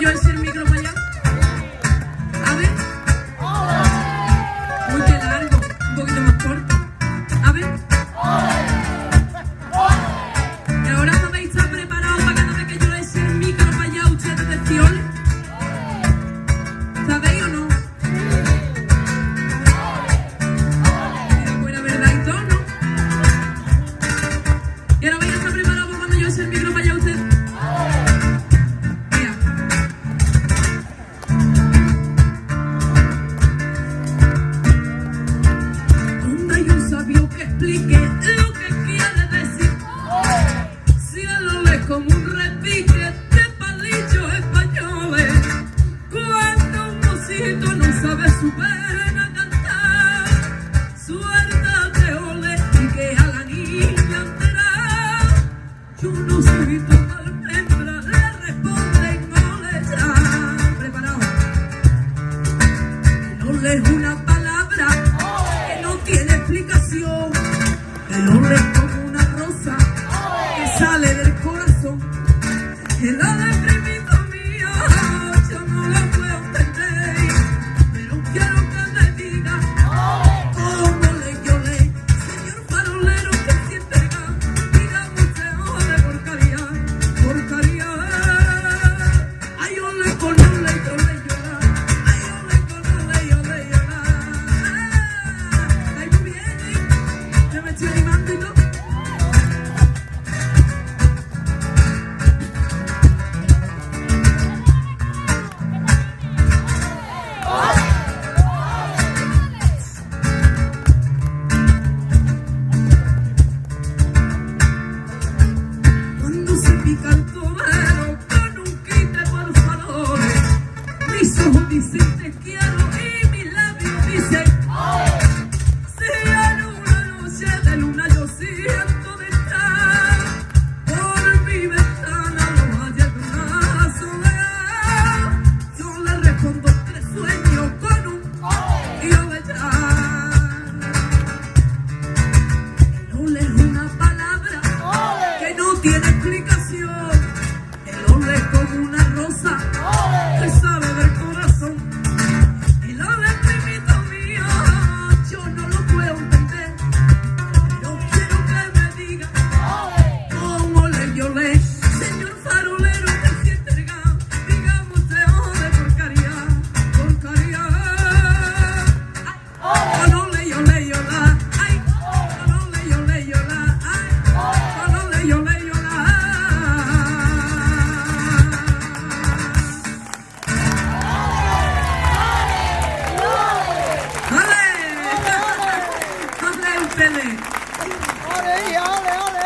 yo ese el micro para allá? A ver. Uy, qué largo. Un poquito más corto. A ver. Y ahora sabéis estar preparados para cada vez que yo ese el micro para allá, ustedes decían. ¿Sabéis o no? Buena verdad y todo, ¿no? Y ahora vais a estar preparados para cuando yo ese el micro para allá, ustedes. Que explique lo que quiere decir. Cielo es como un repique de palillos españoles. Cuando un mocito no sabe su pena cantar, suéltate ole y que a la niña entera. Yo no soy tu almendra, le responden ole ya. Preparado. El ole es una palabra que no tiene explicación. El ole es como una rosa que sale del corazón. El ole es primito mío, yo no lo puedo entender, pero quiero que me diga cómo le yo le. Señor farolero que siente gas, dígame usted ole porcaría, porcaría. Ay, ole con ole, yo le llora. Ay, ole con ole, yo le llora. Ay, muy bien, yo me estoy animando y todo. Cuando se pica el tobero con un quite por favores, mis ojos dicen te quiero y mis labios dicen si en una noche de luna yo siento de entrar por mi ventana los valles de una soledad, yo le respondo que sueño con un y ole ya. El ole es una palabra que no tiene explicación. El ole es como una rosa que sale del corazón. El ole es primito mío, yo no lo puedo entender, pero quiero que me diga cómo le yo le. Señor farolero que siente el gas, digamos usted ole porcaría, porcaría. Ay, con ole yo le yo la. Ay, con ole yo le yo la. Ay, con ole yo le yo la. ¡Ale! ¡Ale ustedes! ¡Ole, ole, ole!